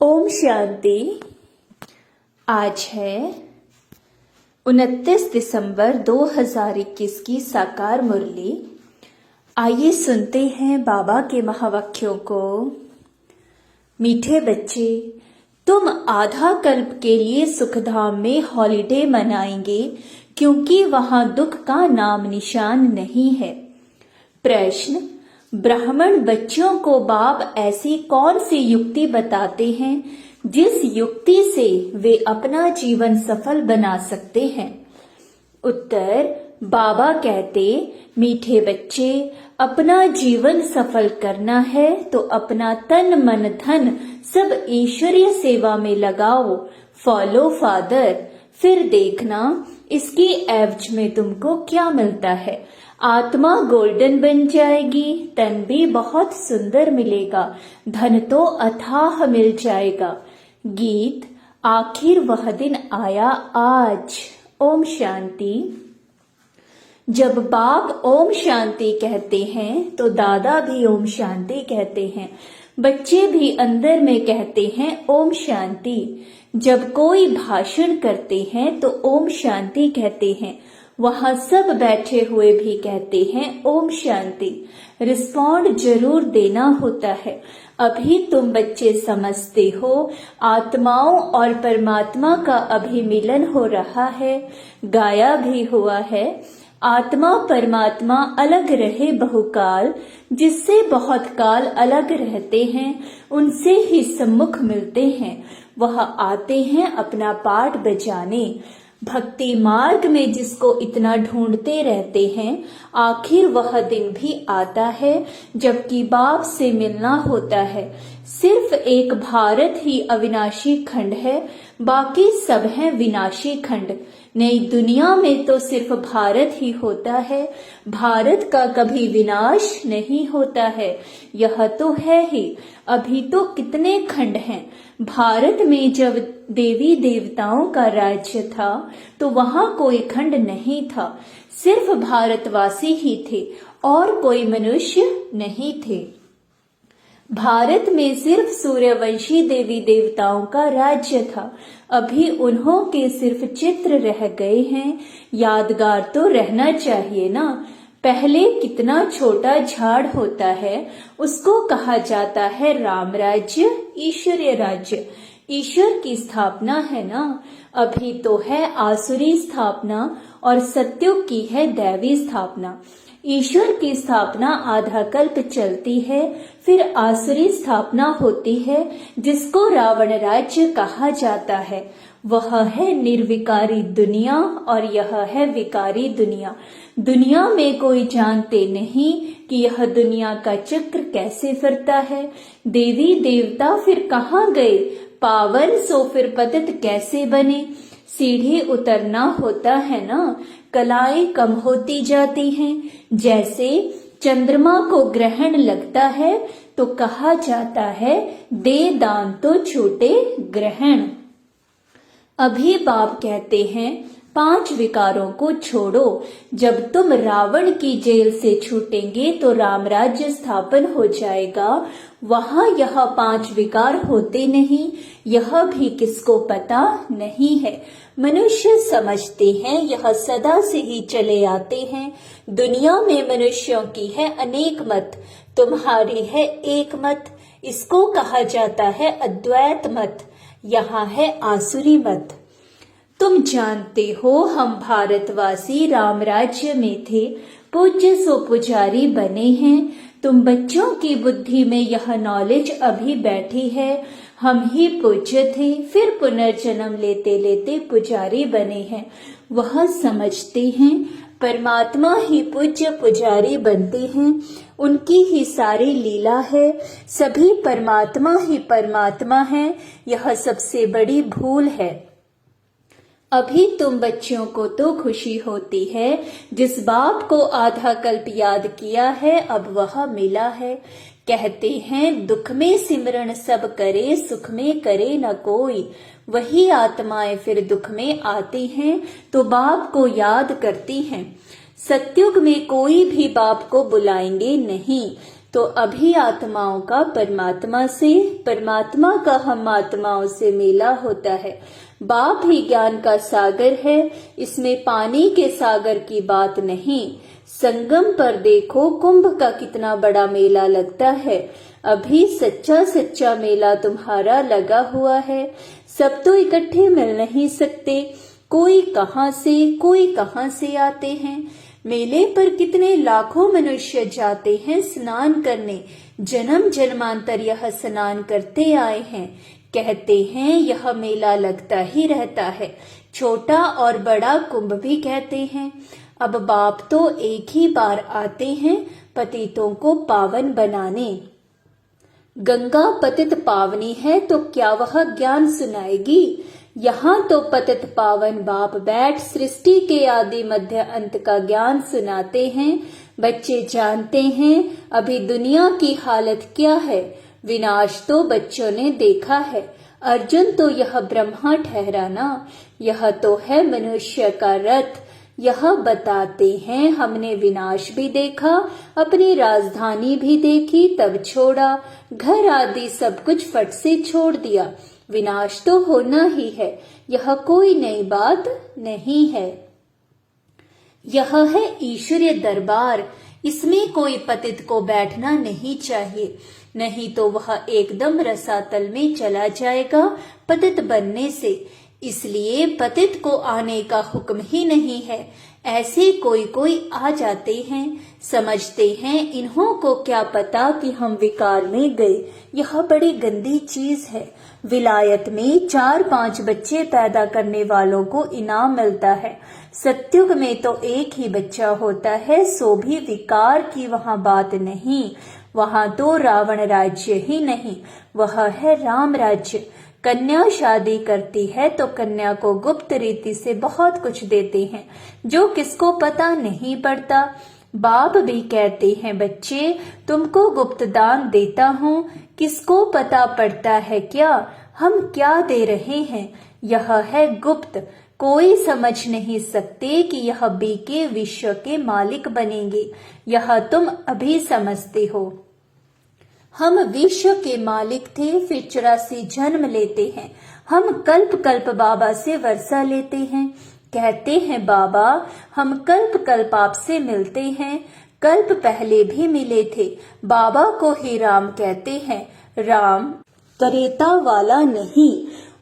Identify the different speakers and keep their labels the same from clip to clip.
Speaker 1: ओम शांति। आज है 29 दिसंबर 2021 की साकार मुरली। आइए सुनते हैं बाबा के महावाक्यों को। मीठे बच्चे, तुम आधा कल्प के लिए सुखधाम में हॉलिडे मनाएंगे क्योंकि वहां दुख का नाम निशान नहीं है। प्रश्न: ब्राह्मण बच्चों को बाप ऐसी कौन सी युक्ति बताते हैं जिस युक्ति से वे अपना जीवन सफल बना सकते हैं? उत्तर: बाबा कहते, मीठे बच्चे, अपना जीवन सफल करना है तो अपना तन मन धन सब ईश्वरीय सेवा में लगाओ। फॉलो फादर, फिर देखना इसकी एवज में तुमको क्या मिलता है। आत्मा गोल्डन बन जाएगी, तन भी बहुत सुंदर मिलेगा, धन तो अथाह मिल जाएगा। गीत: आखिर वह दिन आया आज। ओम शांति। जब बाप ओम शांति कहते हैं तो दादा भी ओम शांति कहते हैं, बच्चे भी अंदर में कहते हैं ओम शांति। जब कोई भाषण करते हैं तो ओम शांति कहते हैं, वहां सब बैठे हुए भी कहते हैं ओम शांति। रिस्पॉन्ड जरूर देना होता है। अभी तुम बच्चे समझते हो आत्माओं और परमात्मा का अभिमिलन हो रहा है, गाया भी हुआ है। आत्मा परमात्मा अलग रहे बहुकाल, जिससे बहुत काल अलग रहते हैं उनसे ही सम्मुख मिलते हैं। वह आते हैं अपना पाठ बजाने। भक्ति मार्ग में जिसको इतना ढूंढते रहते हैं, आखिर वह दिन भी आता है जबकि बाप से मिलना होता है। सिर्फ एक भारत ही अविनाशी खंड है, बाकी सब हैं विनाशी खंड। नई दुनिया में तो सिर्फ भारत ही होता है, भारत का कभी विनाश नहीं होता है। यह तो है ही। अभी तो कितने खंड हैं। भारत में जब देवी देवताओं का राज्य था तो वहां कोई खंड नहीं था, सिर्फ भारतवासी ही थे और कोई मनुष्य नहीं थे। भारत में सिर्फ सूर्यवंशी देवी देवताओं का राज्य था। अभी उन्हों के सिर्फ चित्र रह गए हैं। यादगार तो रहना चाहिए ना। पहले कितना छोटा झाड़ होता है, उसको कहा जाता है राम राज्य, ईश्वरीय राज्य। ईश्वर की स्थापना है ना। अभी तो है आसुरी स्थापना और सत्युग की है दैवी स्थापना। ईश्वर की स्थापना आधा कल्प चलती है, फिर आसुरी स्थापना होती है जिसको रावण राज्य कहा जाता है। वह है निर्विकारी दुनिया और यह है विकारी दुनिया। दुनिया में कोई जानते नहीं कि यह दुनिया का चक्र कैसे फिरता है। देवी देवता फिर कहाँ गए, पावन सो फिर पतित कैसे बने। सीढ़ी उतरना होता है ना, कलाएं कम होती जाती हैं। जैसे चंद्रमा को ग्रहण लगता है तो कहा जाता है दे दान तो छूटे ग्रहण। अभी बाप कहते हैं 5 विकारों को छोड़ो। जब तुम रावण की जेल से छूटेंगे तो राम राज्य स्थापन हो जाएगा। वहां यह 5 विकार होते नहीं, यह भी किसको पता नहीं है। मनुष्य समझते हैं यह सदा से ही चले आते हैं। दुनिया में मनुष्यों की है अनेक मत, तुम्हारी है एक मत। इसको कहा जाता है अद्वैत मत। यहाँ है आसुरी मत। तुम जानते हो हम भारतवासी राम राज्य में थे, पूज्य सो पुजारी बने हैं। तुम बच्चों की बुद्धि में यह नॉलेज अभी बैठी है, हम ही पूज्य थे, फिर पुनर्जन्म लेते लेते पुजारी बने हैं। वह समझते हैं परमात्मा ही पूज्य पुजारी बनते हैं, उनकी ही सारी लीला है। सभी परमात्मा ही परमात्मा है, यह सबसे बड़ी भूल है। अभी तुम बच्चों को तो खुशी होती है, जिस बाप को आधा कल्प याद किया है अब वह मिला है। कहते हैं दुख में सिमरन सब करे, सुख में करे न कोई। वही आत्माएं फिर दुख में आती हैं तो बाप को याद करती हैं। सत्युग में कोई भी बाप को बुलाएंगे नहीं, तो अभी आत्माओं का परमात्मा से, परमात्मा का हम आत्माओं से मेला होता है। बाप ही ज्ञान का सागर है, इसमें पानी के सागर की बात नहीं। संगम पर देखो कुंभ का कितना बड़ा मेला लगता है। अभी सच्चा सच्चा मेला तुम्हारा लगा हुआ है। सब तो इकट्ठे मिल नहीं सकते, कोई कहां से आते हैं। मेले पर कितने लाखों मनुष्य जाते हैं स्नान करने, जन्म जन्मांतर यह स्नान करते आए हैं। कहते हैं यह मेला लगता ही रहता है, छोटा और बड़ा कुंभ भी कहते हैं। अब बाप तो एक ही बार आते हैं पतितों को पावन बनाने। गंगा पतित पावनी है तो क्या वह ज्ञान सुनाएगी? यहाँ तो पतित पावन बाप बैठ सृष्टि के आदि मध्य अंत का ज्ञान सुनाते हैं। बच्चे जानते हैं अभी दुनिया की हालत क्या है। विनाश तो बच्चों ने देखा है। अर्जुन तो यह ब्रह्मा ठहराना, यह तो है मनुष्य का रथ। यह बताते हैं हमने विनाश भी देखा, अपनी राजधानी भी देखी तब छोड़ा, घर आदि सब कुछ फट से छोड़ दिया। विनाश तो होना ही है, यह कोई नई बात नहीं है। यह है ईश्वरीय दरबार, इसमें कोई पतित को बैठना नहीं चाहिए, नहीं तो वह एकदम रसातल में चला जाएगा पतित बनने से। इसलिए पतित को आने का हुक्म ही नहीं है। ऐसे कोई आ जाते हैं, समझते हैं इन्हों को क्या पता कि हम विकार में गए। यह बड़ी गंदी चीज है। विलायत में 4-5 बच्चे पैदा करने वालों को इनाम मिलता है। सत्युग में तो एक ही बच्चा होता है, सो भी विकार की वहाँ बात नहीं। वहाँ तो रावण राज्य ही नहीं, वह है राम राज्य। कन्या शादी करती है तो कन्या को गुप्त रीति से बहुत कुछ देते हैं, जो किसको पता नहीं पड़ता। बाप भी कहते हैं बच्चे तुमको गुप्त दान देता हूँ, किसको पता पड़ता है क्या हम क्या दे रहे हैं। यह है गुप्त, कोई समझ नहीं सकते कि यह बीके विश्व के मालिक बनेंगे। यह तुम अभी समझते हो। हम विश्व के मालिक थे, फिर 84 जन्म लेते हैं। हम कल्प कल्प बाबा से वर्षा लेते हैं। कहते हैं बाबा हम कल्प कल्प आपसे मिलते हैं। कल्प पहले भी मिले थे। बाबा को ही राम कहते हैं। राम त्रेता वाला नहीं,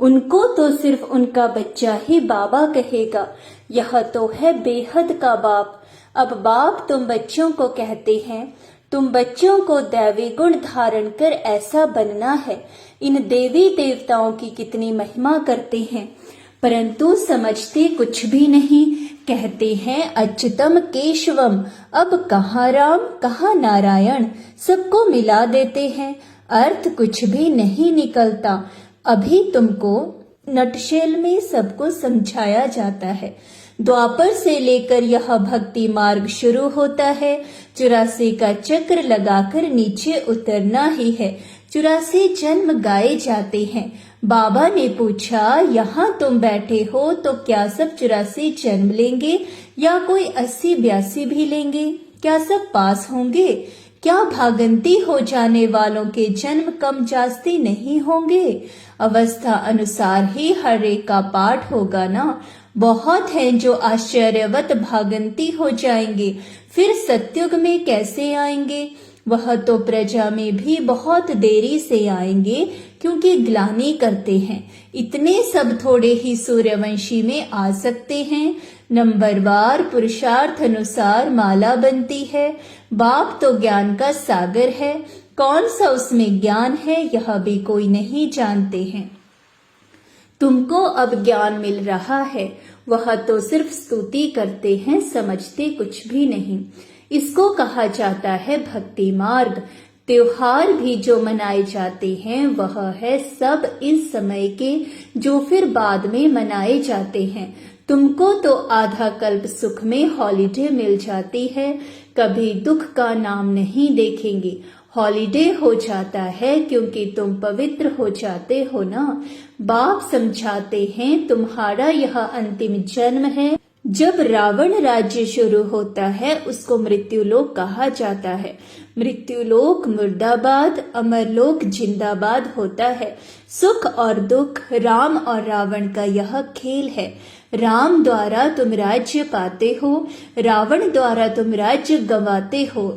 Speaker 1: उनको तो सिर्फ उनका बच्चा ही बाबा कहेगा। यह तो है बेहद का बाप। अब बाप तुम बच्चों को कहते हैं तुम बच्चों को दैवी गुण धारण कर ऐसा बनना है। इन देवी देवताओं की कितनी महिमा करते हैं, परंतु समझते कुछ भी नहीं। कहते हैं अच्युतम केशवम, अब कहाँ राम कहाँ नारायण, सबको मिला देते हैं, अर्थ कुछ भी नहीं निकलता। अभी तुमको नटशेल में सबको समझाया जाता है। द्वापर से लेकर यह भक्ति मार्ग शुरू होता है। 84 का चक्र लगाकर नीचे उतरना ही है। 84 जन्म गाए जाते हैं। बाबा ने पूछा यहाँ तुम बैठे हो तो क्या सब 84 जन्म लेंगे या कोई 80-82 भी लेंगे? क्या सब पास होंगे? क्या भागंती हो जाने वालों के जन्म कम जास्ती नहीं होंगे? अवस्था अनुसार ही हर एक का पाठ होगा ना। बहुत हैं जो आश्चर्यवत भागंती हो जाएंगे, फिर सत्युग में कैसे आएंगे? वह तो प्रजा में भी बहुत देरी से आएंगे, क्योंकि ग्लानि करते हैं। इतने सब थोड़े ही सूर्यवंशी में आ सकते हैं। नंबरवार पुरुषार्थ अनुसार माला बनती है। बाप तो ज्ञान का सागर है, कौन सा उसमें ज्ञान है यह भी कोई नहीं जानते हैं। तुमको अब ज्ञान मिल रहा है, वह तो सिर्फ स्तुति करते हैं, समझते कुछ भी नहीं। इसको कहा जाता है भक्ति मार्ग। त्योहार भी जो मनाए जाते हैं वह है सब इस समय के, जो फिर बाद में मनाए जाते हैं। तुमको तो आधा कल्प सुख में हॉलिडे मिल जाती है, कभी दुख का नाम नहीं देखेंगे। हॉलिडे हो जाता है क्योंकि तुम पवित्र हो जाते हो ना। बाप समझाते हैं तुम्हारा यह अंतिम जन्म है, जब रावण राज्य शुरू होता है उसको मृत्युलोक कहा जाता है। मृत्युलोक मुर्दाबाद, अमरलोक जिंदाबाद होता है। सुख और दुख, राम और रावण का यह खेल है। राम द्वारा तुम राज्य पाते हो, रावण द्वारा तुम राज्य गंवाते हो।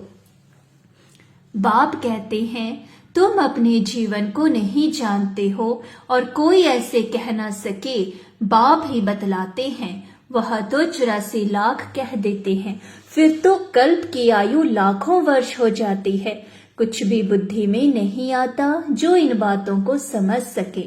Speaker 1: बाप कहते हैं तुम अपने जीवन को नहीं जानते हो और कोई ऐसे कह ना सके, बाप ही बतलाते हैं। वह तो 84 लाख कह देते हैं, फिर तो कल्प की आयु लाखों वर्ष हो जाती है। कुछ भी बुद्धि में नहीं आता जो इन बातों को समझ सके।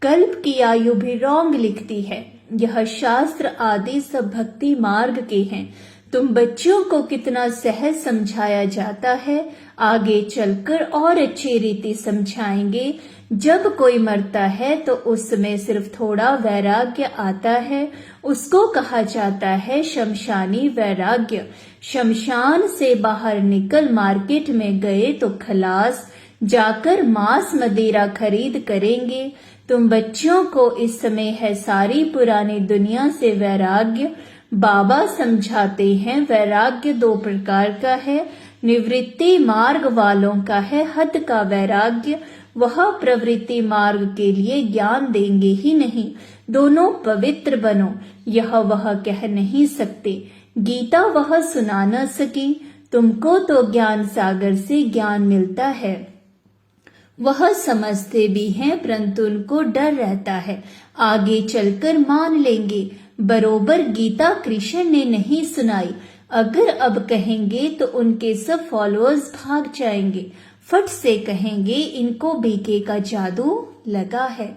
Speaker 1: कल्प की आयु भी रॉन्ग लिखती है। यह शास्त्र आदि सब भक्ति मार्ग के हैं। तुम बच्चों को कितना सहज समझाया जाता है, आगे चलकर और अच्छी रीति समझाएंगे। जब कोई मरता है तो उसमें सिर्फ थोड़ा वैराग्य आता है, उसको कहा जाता है शमशानी वैराग्य। शमशान से बाहर निकल मार्केट में गए तो खलास, जाकर मांस मदिरा खरीद करेंगे। तुम बच्चों को इस समय है सारी पुरानी दुनिया से वैराग्य। बाबा समझाते हैं वैराग्य 2 प्रकार का है। निवृत्ति मार्ग वालों का है हद का वैराग्य, वह प्रवृत्ति मार्ग के लिए ज्ञान देंगे ही नहीं। दोनों पवित्र बनो, यह वह कह नहीं सकते। गीता वह सुना न सकी, तुमको तो ज्ञान सागर से ज्ञान मिलता है। वह समझते भी हैं परंतु उनको डर रहता है, आगे चलकर मान लेंगे। बरोबर गीता कृष्ण ने नहीं सुनाई, अगर अब कहेंगे तो उनके सब फॉलोअर्स भाग जाएंगे। फट से कहेंगे इनको बीके का जादू लगा है।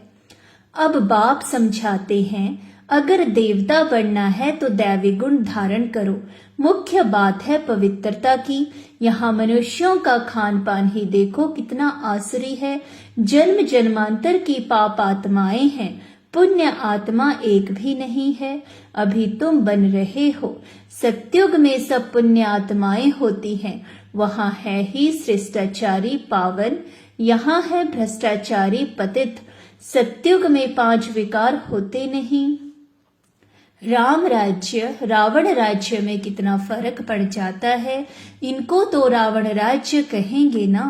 Speaker 1: अब बाप समझाते हैं अगर देवता बनना है तो दैवी गुण धारण करो। मुख्य बात है पवित्रता की। यहाँ मनुष्यों का खान पान ही देखो कितना आसुरी है। जन्म जन्मांतर की पाप आत्माएं हैं, पुण्य आत्मा एक भी नहीं है। अभी तुम बन रहे हो। सत्युग में सब पुण्य आत्माएं होती हैं, वहां है ही श्रेष्ठाचारी पावन, यहाँ है भ्रष्टाचारी पतित। सत्युग में 5 विकार होते नहीं। राम राज्य रावण राज्य में कितना फर्क पड़ जाता है। इनको तो रावण राज्य कहेंगे ना।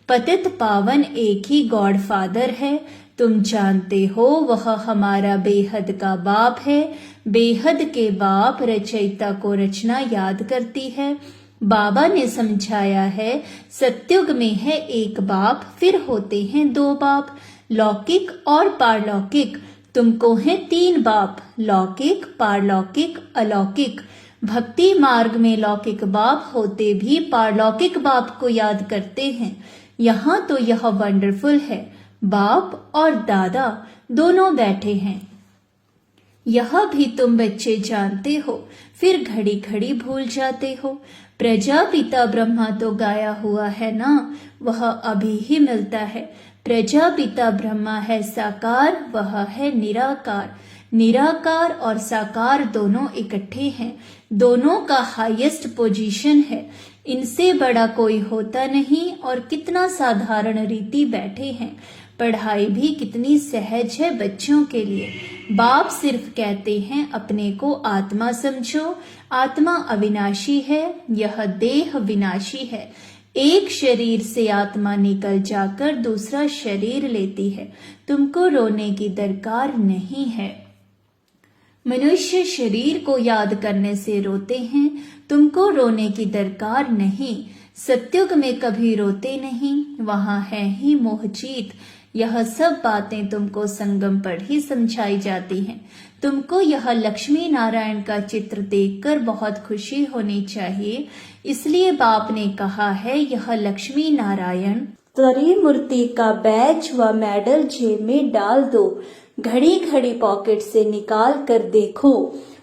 Speaker 1: पतित पावन एक ही गॉड फादर है। तुम जानते हो वह हमारा बेहद का बाप है। बेहद के बाप रचयिता को रचना याद करती है। बाबा ने समझाया है सत्युग में है एक बाप, फिर होते हैं 2 बाप, लौकिक और पारलौकिक। तुमको है 3 बाप, लौकिक, पारलौकिक, अलौकिक। भक्ति मार्ग में लौकिक बाप होते भी पारलौकिक बाप को याद करते हैं। यहाँ तो यह वंडरफुल है, बाप और दादा दोनों बैठे हैं। यह भी तुम बच्चे जानते हो, फिर घड़ी घड़ी भूल जाते हो। प्रजापिता ब्रह्मा तो गाया हुआ है ना, वह अभी ही मिलता है। प्रजापिता ब्रह्मा है साकार, वह है निराकार। निराकार और साकार दोनों इकट्ठे हैं, दोनों का हाईएस्ट पोजीशन है। इनसे बड़ा कोई होता नहीं। और कितना साधारण रीति बैठे हैं। पढ़ाई भी कितनी सहज है बच्चों के लिए। बाप सिर्फ कहते हैं अपने को आत्मा समझो। आत्मा अविनाशी है, यह देह विनाशी है। एक शरीर से आत्मा निकल जाकर दूसरा शरीर लेती है। तुमको रोने की दरकार नहीं है। मनुष्य शरीर को याद करने से रोते हैं, तुमको रोने की दरकार नहीं। सत्युग में कभी रोते नहीं, वहां है ही मोहजीत। यह सब बातें तुमको संगम पर ही समझाई जाती हैं। तुमको यह लक्ष्मी नारायण का चित्र देखकर बहुत खुशी होनी चाहिए। इसलिए बाप ने कहा है यह लक्ष्मी नारायण त्रिमूर्ति का बैज व मेडल जेब में डाल दो। घड़ी घड़ी पॉकेट से निकाल कर देखो।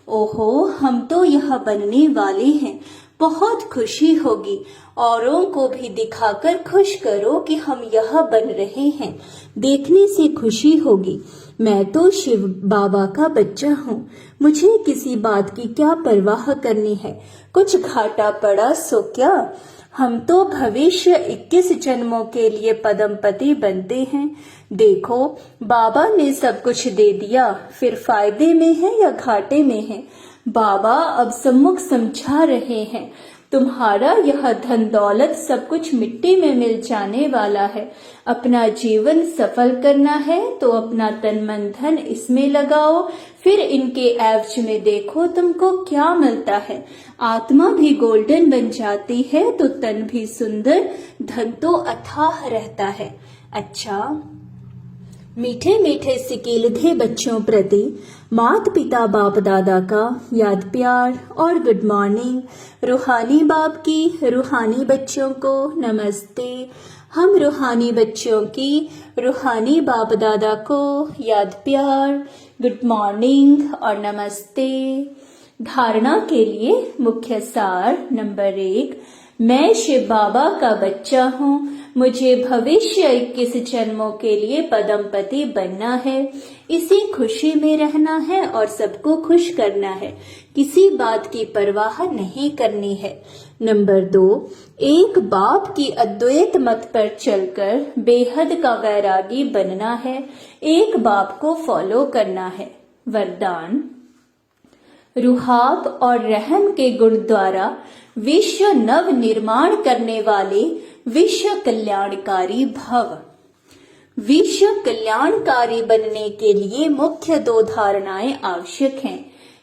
Speaker 1: ओहो, हम तो यह बनने वाले हैं। बहुत खुशी होगी। औरों को भी दिखाकर खुश करो कि हम यह बन रहे हैं। देखने से खुशी होगी। मैं तो शिव बाबा का बच्चा हूँ, मुझे किसी बात की क्या परवाह करनी है। कुछ घाटा पड़ा सो क्या। हम तो भविष्य 21 जन्मों के लिए पदमपति बनते हैं। देखो बाबा ने सब कुछ दे दिया, फिर फायदे में है या घाटे में है। बाबा अब सम्मुख समझा रहे हैं, तुम्हारा यह धन दौलत सब कुछ मिट्टी में मिल जाने वाला है। अपना जीवन सफल करना है तो अपना तन मन धन इसमें लगाओ, फिर इनके एवज में देखो तुमको क्या मिलता है। आत्मा भी गोल्डन बन जाती है तो तन भी सुंदर, धन तो अथाह रहता है। अच्छा, मीठे मीठे सिकीलधे बच्चों प्रति मात पिता बाप दादा का याद प्यार और गुड मॉर्निंग। रूहानी बाप की रूहानी बच्चों को नमस्ते। हम रूहानी बच्चों की रूहानी बाप दादा को याद प्यार, गुड मॉर्निंग और नमस्ते। धारणा के लिए मुख्य सार नंबर 1, मैं शिव बाबा का बच्चा हूँ। मुझे भविष्य 21 जन्मों के लिए पदमपति बनना है। इसी खुशी में रहना है और सबको खुश करना है। किसी बात की परवाह नहीं करनी है। नंबर 2, एक बाप की अद्वैत मत पर चलकर बेहद का वैरागी बनना है। एक बाप को फॉलो करना है। वरदान, रुहाब और रहम के गुण द्वारा विश्व नव निर्माण करने वाले विश्व कल्याणकारी भव। विश्व कल्याणकारी बनने के लिए मुख्य 2 धारणाएं आवश्यक हैं।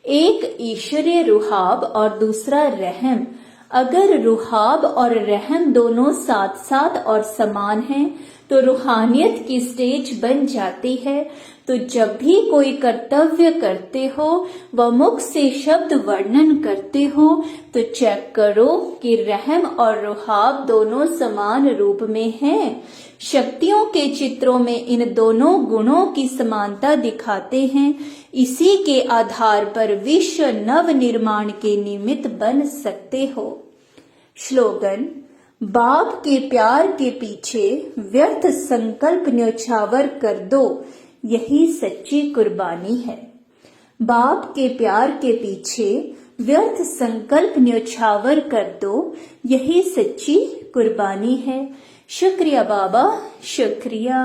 Speaker 1: एक ईश्वरीय रुहाब और दूसरा रहम। अगर रुहाब और रहम दोनों साथ साथ और समान हैं तो रूहानियत की स्टेज बन जाती है। तो जब भी कोई कर्तव्य करते हो व मुख से शब्द वर्णन करते हो तो चेक करो कि रहम और रुहाब दोनों समान रूप में हैं। शक्तियों के चित्रों में इन दोनों गुणों की समानता दिखाते हैं। इसी के आधार पर विश्व नव निर्माण के निमित्त बन सकते हो। स्लोगन, बाप के प्यार के पीछे व्यर्थ संकल्प न्यौछावर कर दो, यही सच्ची कुर्बानी है। बाप के प्यार के पीछे व्यर्थ संकल्प न्यौछावर कर दो, यही सच्ची कुर्बानी है। शुक्रिया बाबा, शुक्रिया।